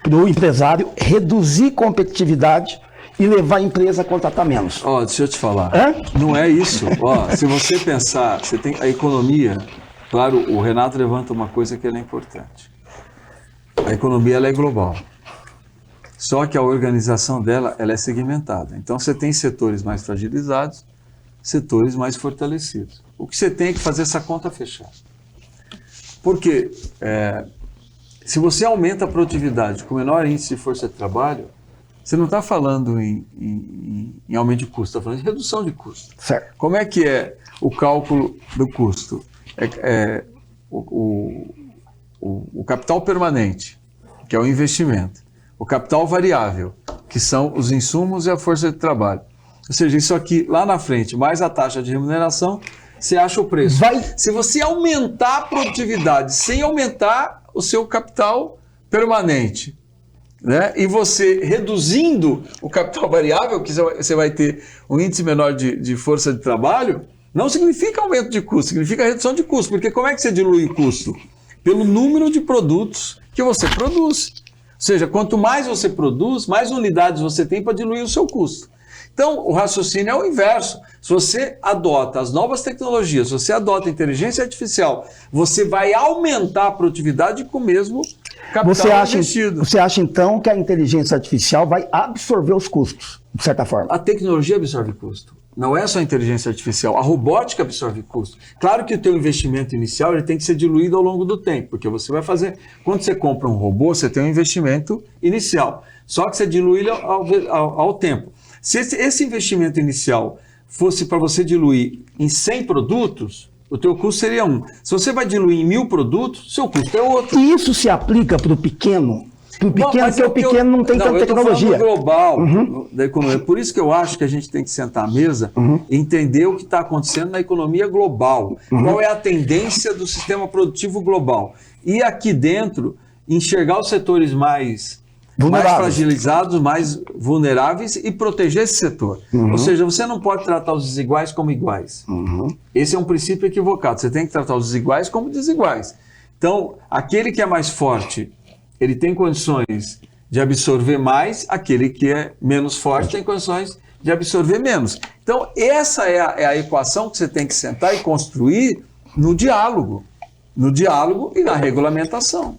para o empresário, reduzir competitividade e levar a empresa a contratar menos. Deixa eu te falar. Não é isso. Se você pensar, você tem a economia. Claro, o Renato levanta uma coisa que é importante. A economia ela é global. Só que a organização dela ela é segmentada. Então você tem setores mais fragilizados, setores mais fortalecidos. O que você tem é que fazer essa conta fechar. Porque se você aumenta a produtividade com menor índice de força de trabalho, você não está falando em aumento de custo, está falando de redução de custo. Certo. Como é que é o cálculo do custo? O capital permanente, que é o investimento. O capital variável, que são os insumos e a força de trabalho. Ou seja, isso aqui, lá na frente, mais a taxa de remuneração, você acha o preço. Se você aumentar a produtividade sem aumentar o seu capital permanente, né? E você reduzindo o capital variável, que você vai ter um índice menor de força de trabalho, não significa aumento de custo, significa redução de custo. Porque como é que você dilui o custo? Pelo número de produtos que você produz. Ou seja, quanto mais você produz, mais unidades você tem para diluir o seu custo. Então, o raciocínio é o inverso. Se você adota as novas tecnologias, se você adota a inteligência artificial, você vai aumentar a produtividade com o mesmo capital investido. Você acha, então, que a inteligência artificial vai absorver os custos, de certa forma? A tecnologia absorve custo. não é só a inteligência artificial. A robótica absorve custo. Claro que o teu investimento inicial ele tem que ser diluído ao longo do tempo, porque você vai fazer... Quando você compra um robô, você tem um investimento inicial. Só que você dilui ele ao tempo. Se esse investimento inicial fosse para você diluir em 100 produtos, o teu custo seria 1. Se você vai diluir em 1000 produtos, seu custo é outro. E isso se aplica para o pequeno? Para o pequeno, porque o pequeno não tem tanta tecnologia. Eu estou falando global da economia. Por isso que eu acho que a gente tem que sentar à mesa e entender o que está acontecendo na economia global. Qual é a tendência do sistema produtivo global. E aqui dentro, enxergar os setores mais fragilizados, mais vulneráveis e proteger esse setor. Ou seja, você não pode tratar os desiguais como iguais. Esse é um princípio equivocado. Você tem que tratar os desiguais como desiguais. Então, aquele que é mais forte, ele tem condições de absorver mais, aquele que é menos forte tem condições de absorver menos. Então, essa é a equação que você tem que sentar e construir no diálogo e na regulamentação.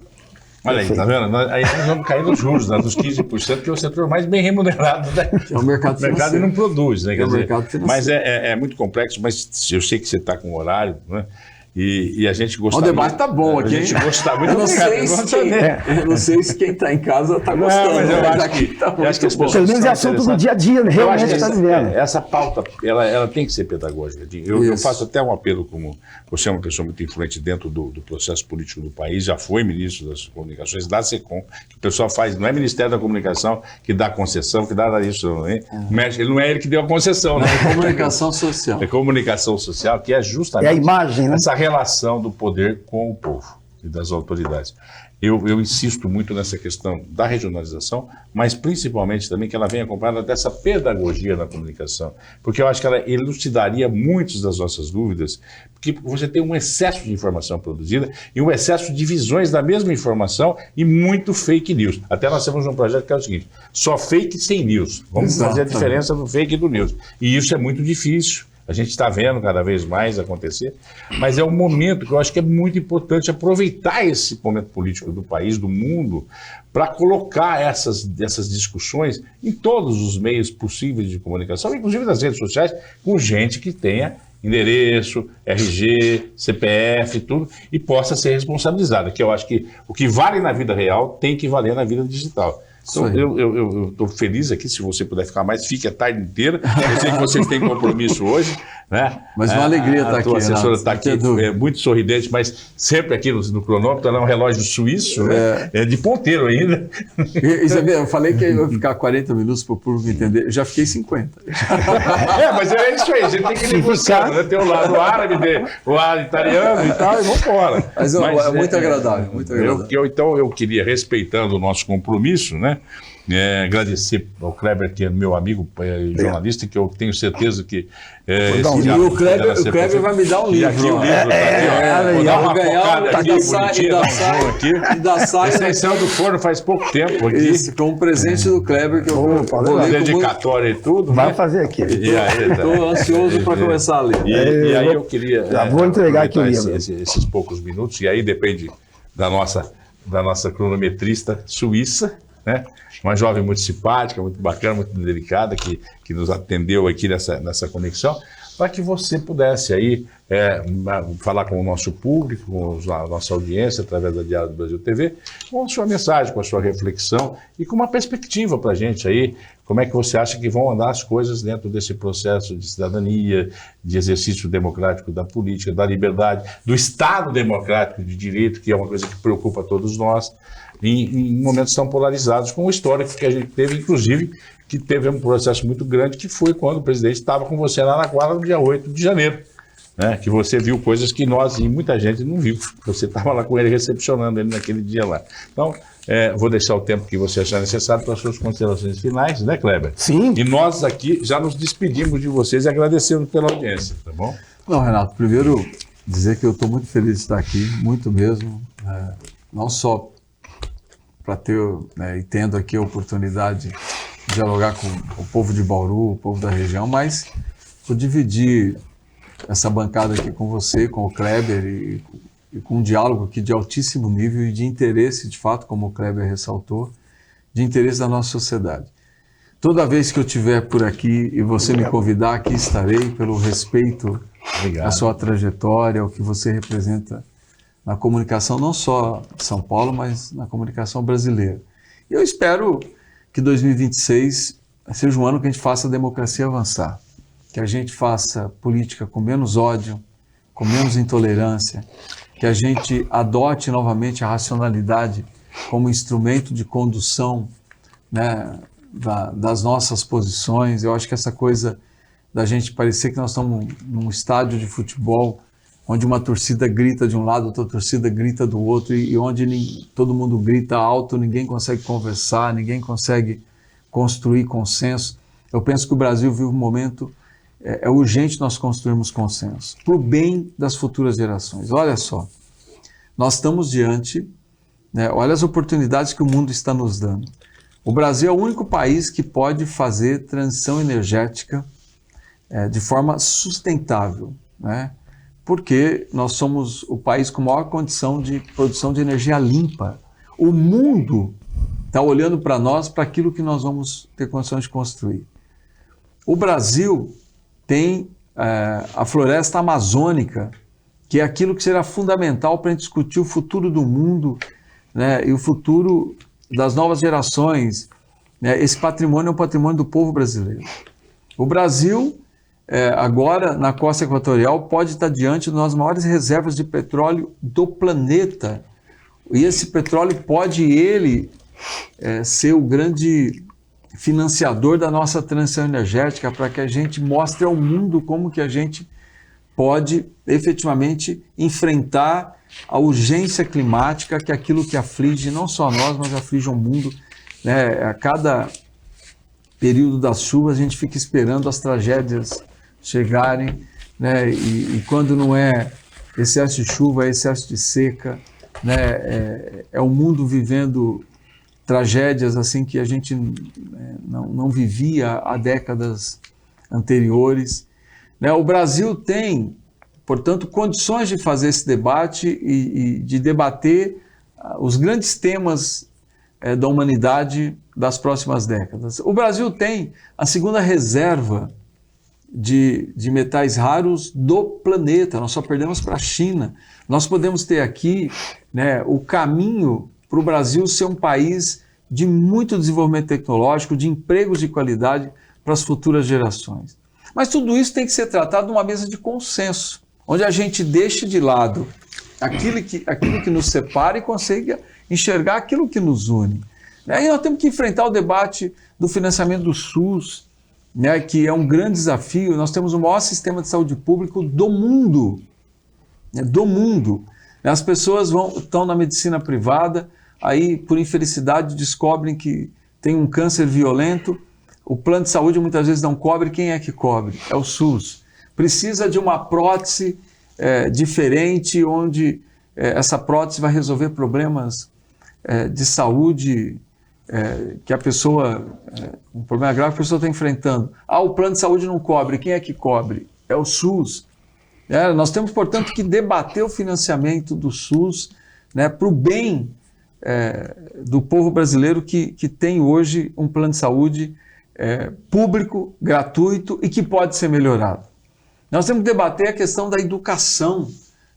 Olha aí, tá vendo? Aí nós vamos cair nos juros, nos 15%, que é o setor mais bem remunerado, né? É o mercado financeiro. O mercado não produz, né? É o mercado financeiro. Mas é muito complexo, mas eu sei que você está com horário, né? E a gente gosta. O debate está bom aqui. A gente gosta muito. Eu não sei se quem está em casa está gostando. Mas eu acho que as pessoas. Pelo menos é assunto do dia a dia, né? Realmente está vivendo. Essa pauta, ela tem que ser pedagógica. Eu faço até um apelo, como você é uma pessoa muito influente dentro do processo político do país, já foi ministro das comunicações, da SECOM, que o pessoal faz, não é Ministério da Comunicação que dá concessão, que dá isso, não é? Ele não é ele que deu a concessão, né? É comunicação social. É comunicação social, que é justamente a imagem, né? Essa relação do poder com o povo e das autoridades. Eu insisto muito nessa questão da regionalização, mas principalmente também que ela venha acompanhada dessa pedagogia na comunicação, porque eu acho que ela elucidaria muitas das nossas dúvidas, porque você tem um excesso de informação produzida e um excesso de visões da mesma informação e muito fake news. Até nós temos um projeto que é o seguinte, só fake sem news. Vamos fazer a diferença do fake e do news. E isso é muito difícil. A gente está vendo cada vez mais acontecer, mas é um momento que eu acho que é muito importante aproveitar esse momento político do país, do mundo, para colocar essas discussões em todos os meios possíveis de comunicação, inclusive nas redes sociais, com gente que tenha endereço, RG, CPF, tudo, e possa ser responsabilizada, que eu acho que o que vale na vida real tem que valer na vida digital. Então, eu estou feliz aqui, se você puder ficar mais, fique a tarde inteira. Eu sei que vocês têm compromisso hoje, né? Mas uma alegria estar aqui. A assessora está aqui, muito sorridente, mas sempre aqui no cronômetro, ela é um relógio suíço, né? É de ponteiro ainda. Isabel, eu falei que eu ia ficar 40 minutos para o público entender, eu já fiquei 50. Mas é isso aí, a gente tem que negociar, né? Tem o lado árabe, o lado italiano e tal, e vamos embora. Mas é muito agradável, muito agradável. Então eu queria, respeitando o nosso compromisso, né? Agradecer ao Kleber, que é meu amigo jornalista, que eu tenho certeza que... o Kleber vai me dar um livro. E aqui o livro está aqui, vou dar uma focada aqui, bonitinha, da saia. Esse aí saiu do forno faz pouco tempo aqui. Isso, com um presente do Kleber, que eu vou ler dedicatória e tudo. Vai fazer aqui. Estou ansioso para começar a ler. E aí eu queria... Já vou entregar aqui o livro. Esses poucos minutos, e aí depende da nossa cronometrista suíça, né? Uma jovem muito simpática, muito bacana, muito delicada, que nos atendeu aqui nessa conexão, para que você pudesse aí falar com o nosso público, com a nossa audiência, através da Diário do Brasil TV, com a sua mensagem, com a sua reflexão e com uma perspectiva para a gente aí, como é que você acha que vão andar as coisas dentro desse processo de cidadania, de exercício democrático da política, da liberdade, do Estado democrático de direito, que é uma coisa que preocupa todos nós, em momentos tão polarizados, com o histórico que a gente teve, inclusive, que teve um processo muito grande, que foi quando o presidente estava com você lá na quadra no dia 8 de janeiro, né? Que você viu coisas que nós e muita gente não viu. Você estava lá com ele, recepcionando ele naquele dia lá. Então, vou deixar o tempo que você achar necessário para as suas considerações finais, né, Kleber? Sim. E nós aqui já nos despedimos de vocês e agradecemos pela audiência, tá bom? Não, Renato, primeiro dizer que eu estou muito feliz de estar aqui, muito mesmo, não só para ter, e tendo aqui a oportunidade de dialogar com o povo de Bauru, o povo da região, mas por dividir essa bancada aqui com você, com o Kleber e com um diálogo aqui de altíssimo nível e de interesse, de fato, como o Kleber ressaltou, de interesse da nossa sociedade. Toda vez que eu estiver por aqui e você me convidar, aqui estarei, pelo respeito à sua trajetória, ao que você representa na comunicação, não só de São Paulo, mas na comunicação brasileira. E eu espero que 2026 seja um ano que a gente faça a democracia avançar, que a gente faça política com menos ódio, com menos intolerância, que a gente adote novamente a racionalidade como instrumento de condução, né, das nossas posições. Eu acho que essa coisa da gente parecer que nós estamos num estádio de futebol, onde uma torcida grita de um lado, outra torcida grita do outro, e onde todo mundo grita alto, ninguém consegue conversar, ninguém consegue construir consenso. Eu penso que o Brasil vive um momento, é urgente nós construirmos consenso, para o bem das futuras gerações. Olha só, nós estamos diante, né, olha as oportunidades que o mundo está nos dando. O Brasil é o único país que pode fazer transição energética de forma sustentável, né? Porque nós somos o país com maior condição de produção de energia limpa. O mundo está olhando para nós, para aquilo que nós vamos ter condições de construir. O Brasil tem a floresta amazônica, que é aquilo que será fundamental para a gente discutir o futuro do mundo, né, e o futuro das novas gerações. Esse patrimônio é um patrimônio do povo brasileiro. O Brasil, agora, na costa equatorial, pode estar diante das maiores reservas de petróleo do planeta. E esse petróleo pode, ser o grande financiador da nossa transição energética, para que a gente mostre ao mundo como que a gente pode efetivamente enfrentar a urgência climática, que é aquilo que aflige não só nós, mas aflige o mundo, né? A cada período das chuvas a gente fica esperando as tragédias chegarem, né? E quando não é excesso de chuva, é excesso de seca, né? É o mundo vivendo tragédias assim que a gente não vivia há décadas anteriores, né? O Brasil tem, portanto, condições de fazer esse debate e de debater os grandes temas da humanidade das próximas décadas. O Brasil tem a segunda reserva de metais raros do planeta, nós só perdemos para a China. Nós podemos ter aqui, né, o caminho para o Brasil ser um país de muito desenvolvimento tecnológico, de empregos de qualidade para as futuras gerações. Mas tudo isso tem que ser tratado numa mesa de consenso, onde a gente deixe de lado aquilo que nos separa e consiga enxergar aquilo que nos une. E nós temos que enfrentar o debate do financiamento do SUS, né, que é um grande desafio. Nós temos o maior sistema de saúde público do mundo. Do mundo. As pessoas estão na medicina privada, aí, por infelicidade, descobrem que tem um câncer violento. O plano de saúde muitas vezes não cobre. Quem é que cobre? É o SUS. Precisa de uma prótese diferente, onde essa prótese vai resolver problemas de saúde que a pessoa, um problema grave que a pessoa está enfrentando. O plano de saúde não cobre. Quem é que cobre? É o SUS. Nós temos, portanto, que debater o financiamento do SUS, né, para o bem do povo brasileiro que tem hoje um plano de saúde público, gratuito e que pode ser melhorado. Nós temos que debater a questão da educação,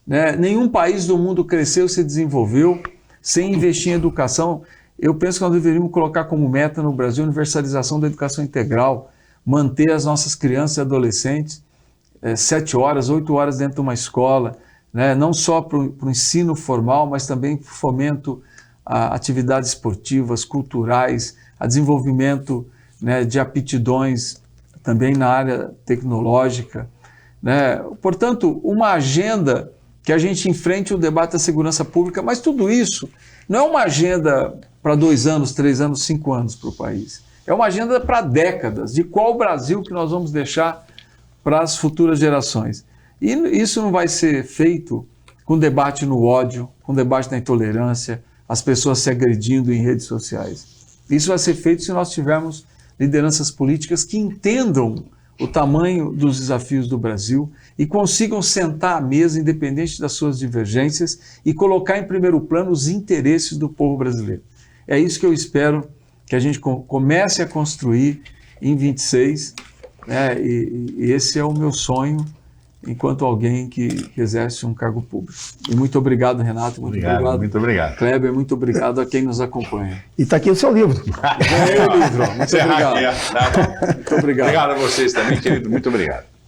né? Nenhum país do mundo cresceu, se desenvolveu sem investir em educação. Eu penso que nós deveríamos colocar como meta no Brasil a universalização da educação integral, manter as nossas crianças e adolescentes 7 horas, 8 horas dentro de uma escola, né? Não só para o ensino formal, mas também para o fomento a atividades esportivas, culturais, a desenvolvimento, né, de aptidões também na área tecnológica, né? Portanto, uma agenda que a gente enfrente o debate da segurança pública, mas tudo isso não é uma agenda para 2 anos, 3 anos, 5 anos para o país. É uma agenda para décadas, de qual Brasil que nós vamos deixar para as futuras gerações. E isso não vai ser feito com debate no ódio, com debate na intolerância, as pessoas se agredindo em redes sociais. Isso vai ser feito se nós tivermos lideranças políticas que entendam o tamanho dos desafios do Brasil e consigam sentar à mesa, independente das suas divergências, e colocar em primeiro plano os interesses do povo brasileiro. É isso que eu espero que a gente comece a construir em 26, né? E esse é o meu sonho enquanto alguém que exerce um cargo público. E muito obrigado, Renato. Muito obrigado. Muito obrigado. Kleber, muito obrigado a quem nos acompanha. E está aqui o seu livro. Ganhei o livro. Muito obrigado. Muito obrigado. Muito obrigado. Obrigado a vocês também, querido. Muito obrigado.